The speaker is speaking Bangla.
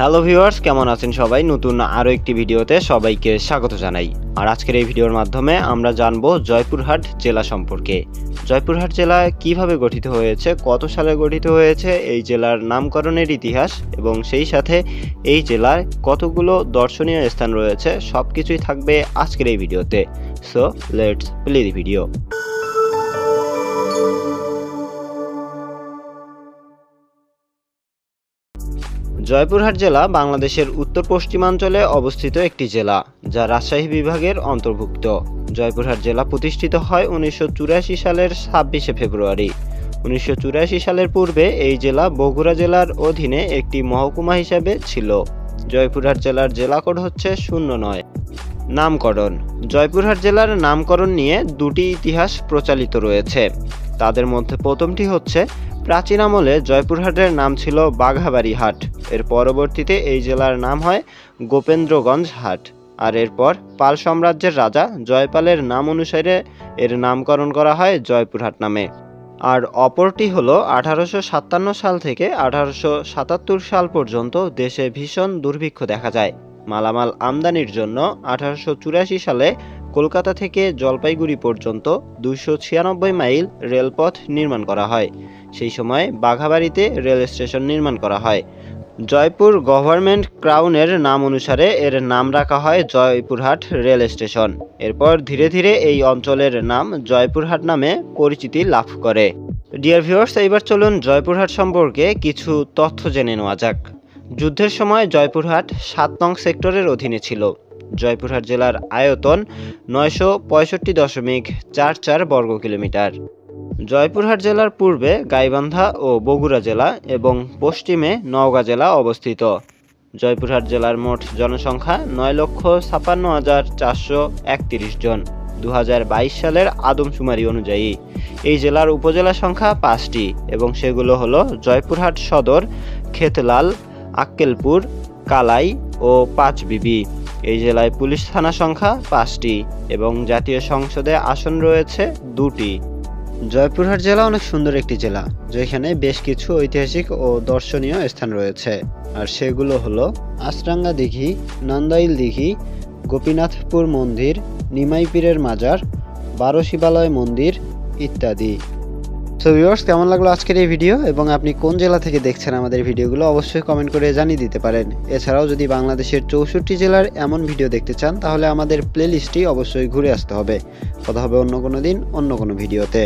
হ্যালো ভিউয়ার্স, কেমন আছেন সবাই? নতুন আরও একটি ভিডিওতে সবাইকে স্বাগত জানাই। আর আজকের এই ভিডিওর মাধ্যমে আমরা জানবো জয়পুরহাট জেলা সম্পর্কে। জয়পুরহাট জেলা কিভাবে গঠিত হয়েছে, কত সালে গঠিত হয়েছে, এই জেলার নামকরণের ইতিহাস এবং সেই সাথে এই জেলার কতগুলো দর্শনীয় স্থান রয়েছে, সব কিছুই থাকবে আজকের এই ভিডিওতে। So let's play the video. Joypurhat জেলা বাংলাদেশের উত্তর পশ্চিমাঞ্চলে অবস্থিত একটি জেলা, যা রাজশাহী বিভাগের অন্তর্ভুক্ত। জয়পুরহাট জেলা প্রতিষ্ঠিত হয় 1984 সালের 26শে ফেব্রুয়ারি। 1984 সালের পূর্বে এই জেলা বগুড়া জেলার অধীনে একটি মহকুমা হিসেবে ছিল। জয়পুরহাট জেলার জেলা কোড হচ্ছে 09। নামকরণ। জয়পুরহাট জেলার নামকরণ নিয়ে দুটি ইতিহাস প্রচলিত রয়েছে। তাদের মধ্যে প্রথমটি হচ্ছে, প্রাচীন আমলে জয়পুরহাটের নাম ছিল বাঘাবাড়ি হাট। এর পরবর্তীতে এই জেলার নাম হয় গোপেন্দ্রগঞ্জ হাট। আর এরপর পাল সাম্রাজ্যের রাজা জয়পালের নাম অনুসারে এর নামকরণ করা হয় জয়পুরহাট নামে। আর অপরটি হলো 1857 সাল থেকে 1877 সাল পর্যন্ত দেশে ভীষণ দুর্ভিক্ষ দেখা যায়। মালামাল আমদানির জন্য 1884 সালে কলকাতা থেকে জলপাইগুড়ি পর্যন্ত 296 মাইল রেলপথ নির্মাণ করা হয়। সেই সময় বাঘাবাড়িতে রেল স্টেশন নির্মাণ করা হয়। জয়পুর গভর্নমেন্ট ক্রাউনের নাম অনুসারে এর নাম রাখা হয় জয়পুরহাট রেল স্টেশন। এরপর ধীরে ধীরে এই অঞ্চলের নাম জয়পুরহাট নামে পরিচিতি লাভ করে। ডিয়ার ভিউয়ার্স, এইবার চলুন জয়পুরহাট সম্পর্কে কিছু তথ্য জেনে নেওয়া যাক। যুদ্ধের সময় জয়পুরহাট 7 নং সেক্টরের অধীনে ছিল। জয়পুরহাট জেলার আয়তন 965.44 বর্গ কিলোমিটার। জয়পুরহাট জেলার পূর্বে গাইবান্ধা ও বগুড়া জেলা এবং পশ্চিমে নওগাঁ জেলা অবস্থিত। জয়পুরহাট জেলার মোট জনসংখ্যা 9,56,431 জন 2022 সালের আদমশুমারি অনুযায়ী। এই জেলার উপজেলা সংখ্যা 5টি এবং সেগুলো হলো জয়পুরহাট সদর, খেতলাল, আক্কেলপুর, কালাই ও পাঁচবিবি। এই জেলায় পুলিশ থানা সংখ্যা 5টি এবং জাতীয় সংসদে আসন রয়েছে 2টি। জয়পুরহাট জেলা অনেক সুন্দর একটি জেলা, যেখানে বেশ কিছু ঐতিহাসিক ও দর্শনীয় স্থান রয়েছে। আর সেগুলো হলো আশরাঙ্গা দিঘি, নন্দাইল দিঘি, গোপীনাথপুর মন্দির, নিমাই পীরের মাজার, 12 শিবালয় মন্দির ইত্যাদি। সো ভিউয়ার্স, কেমন লাগলো আজকের এই ভিডিও এবং আপনি কোন জেলা থেকে দেখছেন আমাদের ভিডিওগুলো অবশ্যই কমেন্ট করে জানিয়ে দিতে পারেন। এছাড়াও যদি বাংলাদেশের 64 জেলার এমন ভিডিও দেখতে চান তাহলে আমাদের প্লেলিস্টটি অবশ্যই ঘুরে আসতে হবে। কথা হবে অন্য কোনো দিন অন্য কোনো ভিডিওতে।